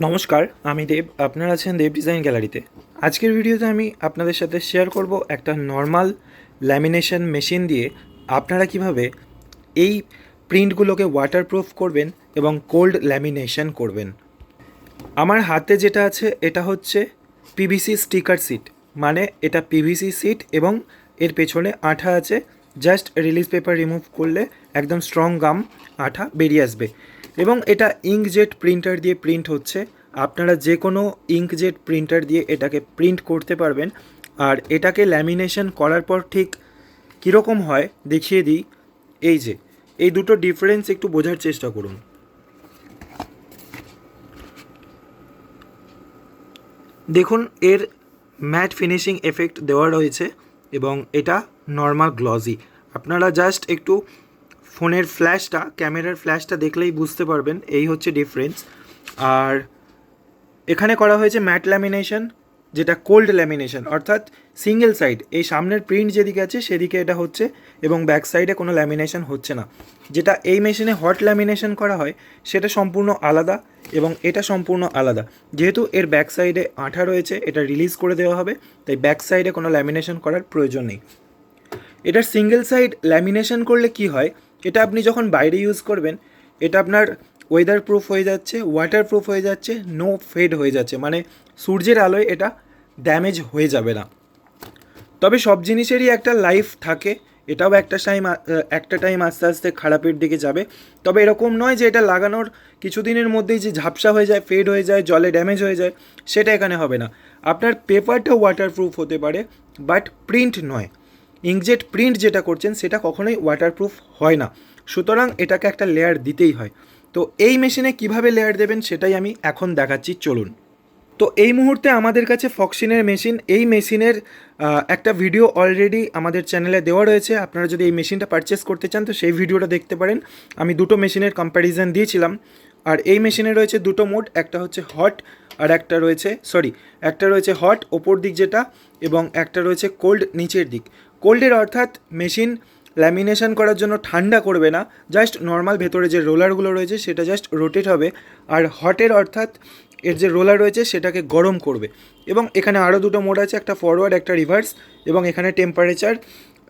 নমস্কার, আমি দেব। আপনারা আছেন দেব ডিজাইন গ্যালারিতে। আজকের ভিডিওতে আমি আপনাদের সাথে শেয়ার করব একটা নর্মাল ল্যামিনেশন মেশিন দিয়ে আপনারা কিভাবে এই প্রিন্টগুলোকে ওয়াটারপ্রুফ করবেন এবং কোল্ড ল্যামিনেশন করবেন। আমার হাতে যেটা আছে এটা হচ্ছে পিভিসি স্টিকার সিট, মানে এটা পিভিসি সিট এবং এর পেছনে আঠা আছে। জাস্ট রিলিজ পেপার রিমুভ করলে একদম স্ট্রং গাম আঠা বেরিয়ে আসবে এবং এটা ইঙ্কজেট প্রিন্টার দিয়ে প্রিন্ট হচ্ছে। আপনারা যে কোনো ইঙ্কজেট প্রিন্টার দিয়ে এটাকে প্রিন্ট করতে পারবেন। আর এটাকে ল্যামিনেশন করার পর ঠিক কীরকম হয় দেখিয়ে দিই। এই যে এই দুটো ডিফারেন্স একটু বোঝার চেষ্টা করুন। দেখুন, এর ম্যাট ফিনিশিং এফেক্ট দেওয়া রয়েছে এবং এটা নর্মাল গ্লজি। আপনারা জাস্ট একটু ফোনের ফ্ল্যাশটা, ক্যামেরার ফ্ল্যাশটা দেখলেই বুঝতে পারবেন এই হচ্ছে ডিফারেন্স। আর এখানে করা হয়েছে ম্যাট ল্যামিনেশন, যেটা কোল্ড ল্যামিনেশন, অর্থাৎ সিঙ্গেল সাইড। এই সামনের প্রিন্ট যেদিকে আছে সেদিকে এটা হচ্ছে এবং ব্যাক সাইডে কোনো ল্যামিনেশন হচ্ছে না। যেটা এই মেশিনে হট ল্যামিনেশন করা হয় সেটা সম্পূর্ণ আলাদা এবং এটা সম্পূর্ণ আলাদা। যেহেতু এর ব্যাক সাইডে আঠা রয়েছে, এটা রিলিজ করে দেওয়া হবে, তাই ব্যাক সাইডে কোনো ল্যামিনেশন করার প্রয়োজন নেই। এটার সিঙ্গেল সাইড ল্যামিনেশন করলে কি হয়, এটা আপনি যখন বাইরে ইউজ করবেন এটা আপনার ওয়েদার প্রুফ হয়ে যাচ্ছে, ওয়াটার প্রুফ হয়ে যাচ্ছে, নো ফেড হয়ে যাচ্ছে, মানে সূর্যের আলোয় এটা ড্যামেজ হয়ে যাবে না। তবে সব জিনিসেরই একটা লাইফ থাকে, এটাও একটা টাইম আস্তে আস্তে খারাপের দিকে যাবে। তবে এরকম নয় যে এটা লাগানোর কিছুদিনের মধ্যেই যে ঝাপসা হয়ে যায়, ফেড হয়ে যায়, জলে ড্যামেজ হয়ে যায়, সেটা এখানে হবে না। আপনার পেপারটা ওয়াটারপ্রুফ হতে পারে, বাট প্রিন্ট নয়। ইঙ্কজেট প্রিন্ট যেটা করছেন সেটা কখনোই ওয়াটারপ্রুফ হয় না। সুতরাং এটাকে একটা লেয়ার দিতেই হয়। তো এই মেশিনে কিভাবে লেয়ার দেবেন সেটাই আমি এখন দেখাচ্ছি, চলুন। তো এই মুহূর্তে আমাদের কাছে ফক্সিনের মেশিন, এই মেশিনের একটা ভিডিও অলরেডি আমাদের চ্যানেলে দেওয়া রয়েছে। আপনারা যদি এই মেশিনটা পারচেস করতে চান তো সেই ভিডিওটা দেখতে পারেন। আমি দুটো মেশিনের কম্প্যারিজন দিয়েছিলাম। আর এই মেশিনে রয়েছে দুটো মোড, একটা হচ্ছে হট আর একটা রয়েছে হট ওপর দিক যেটা, এবং একটা রয়েছে কোল্ড নিচের দিক। কোল্ডের অর্থাৎ মেশিন ল্যামিনেশন করার জন্য ঠান্ডা করবে না, জাস্ট নর্মাল ভেতরে যে রোলারগুলো রয়েছে সেটা জাস্ট রোটেট হবে। আর হটের অর্থাৎ এর যে রোলার রয়েছে সেটাকে গরম করবে। এবং এখানে আরও দুটো মোড আছে, একটা ফরওয়ার্ড একটা রিভার্স, এবং এখানে টেম্পারেচার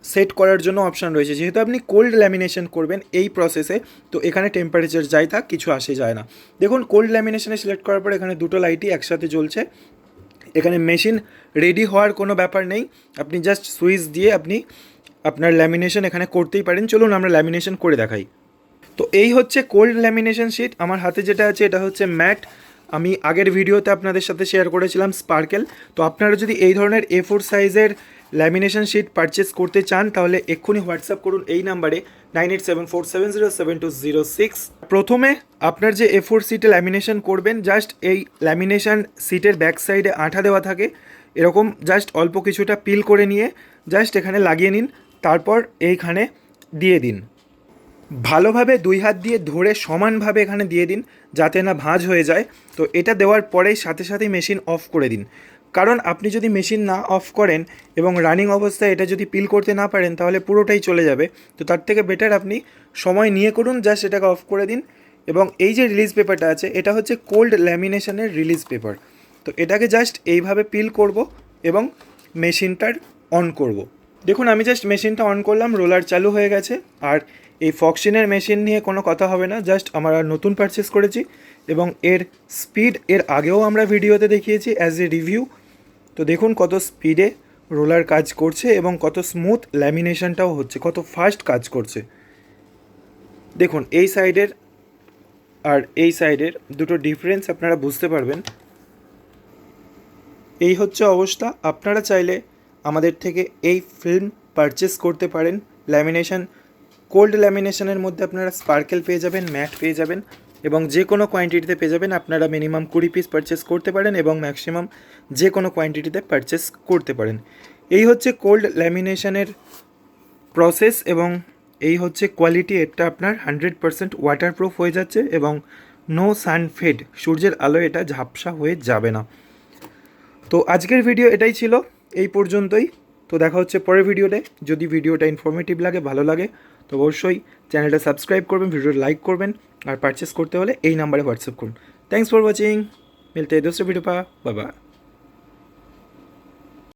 সেট করার জন্য অপশান রয়েছে। যেহেতু আপনি কোল্ড ল্যামিনেশন করবেন এই প্রসেসে, তো এখানে টেম্পারেচার যাই থাক কিছু আসে যায় না। দেখুন, কোল্ড ল্যামিনেশনে সিলেক্ট করার পর এখানে দুটো লাইটই একসাথে জ্বলছে। এখানে মেশিন রেডি হওয়ার কোনো ব্যাপার নেই, আপনি জাস্ট সুইচ দিয়ে আপনি আপনার ল্যামিনেশন এখানে করতেই পারেন। চলুন আমরা ল্যামিনেশন করে দেখাই। তো এই হচ্ছে কোল্ড ল্যামিনেশন শিট। আমার হাতে যেটা আছে এটা হচ্ছে ম্যাট। আমি আগের ভিডিওতে আপনাদের সাথে শেয়ার করেছিলাম স্পার্কেল। তো আপনারা যদি এই ধরনের A4 সাইজের ল্যামিনেশন শিট পারচেস করতে চান তাহলে এক্ষুনি হোয়াটসঅ্যাপ করুন এই নাম্বারে 9874707206। প্রথমে আপনার যে A4 শিটে ল্যামিনেশন করবেন, জাস্ট এই ল্যামিনেশন শিটের ব্যাক সাইডে আঠা দেওয়া থাকে, এরকম জাস্ট অল্প কিছুটা পিল করে নিয়ে জাস্ট এখানে লাগিয়ে নিন। তারপর এইখানে দিয়ে দিন, ভালোভাবে দুই হাত দিয়ে ধরে সমানভাবে এখানে দিয়ে দিন যাতে না ভাঁজ হয়ে যায়। তো এটা দেওয়ার পরেই সাথে সাথেই মেশিন অফ করে দিন, কারণ আপনি যদি মেশিন না অফ করেন এবং রানিং অবস্থায় এটা যদি পিল করতে না পারেন তাহলে পুরোটাই চলে যাবে। তো তার থেকে বেটার আপনি সময় নিয়ে করুন, জাস্ট এটাকে অফ করে দিন। এবং এই যে রিলিজ পেপারটা আছে এটা হচ্ছে কোল্ড ল্যামিনেশনের রিলিজ পেপার। তো এটাকে জাস্ট এইভাবে পিল করব এবং মেশিনটার অন করব। দেখুন, আমি জাস্ট মেশিনটা অন করলাম, রোলার চালু হয়ে গেছে। আর এই ফক্সিনের মেশিন নিয়ে কোনো কথা হবে না, জাস্ট আমরা নতুন পারচেস করেছি এবং এর স্পিড এর আগেও আমরা ভিডিওতে দেখিয়েছি অ্যাজ এ রিভিউ। তো দেখুন কত স্পিডে রোলার কাজ করছে এবং কত স্মুথ ল্যামিনেশনটাও হচ্ছে, কত ফাস্ট কাজ করছে। দেখুন এই সাইডের আর এই সাইডের দুটো ডিফারেন্স আপনারা বুঝতে পারবেন। এই হচ্ছে অবস্থা। আপনারা চাইলে আমাদের থেকে এই ফিল্ম পারচেস করতে পারেন। ল্যামিনেশন, কোল্ড ল্যামিনেশনের মধ্যে আপনারা স্পার্কেল পেয়ে যাবেন, ম্যাট পেয়ে যাবেন এবং যে কোনো কোয়ান্টিটিতে পেয়ে যাবেন। আপনারা মিনিমাম 20 পিস পারচেস করতে পারেন এবং ম্যাক্সিমাম যে কোনো কোয়ান্টিটিতে পারচেস করতে পারেন। এই হচ্ছে কোল্ড ল্যামিনেশনের প্রসেস এবং এই হচ্ছে কোয়ালিটি। এটা আপনার 100% ওয়াটারপ্রুফ হয়ে যাচ্ছে এবং নো সানফেড, সূর্যের আলোয় এটা ঝাপসা হয়ে যাবে না। তো আজকের ভিডিও এটাই ছিল, এই পর্যন্তই। তো দেখা হচ্ছে পরের ভিডিওতে। যদি ভিডিওটা ইনফরমেটিভ লাগে, ভালো লাগে, তো অবশ্যই চ্যানেলটা সাবস্ক্রাইব করবেন, ভিডিওটা লাইক করবেন আর পারচেস করতে হলে এই নাম্বারে হোয়াটসঅ্যাপ করুন। Thanks for watching. मिलते हैं दूसरे वीडियो पर, बाय बाय।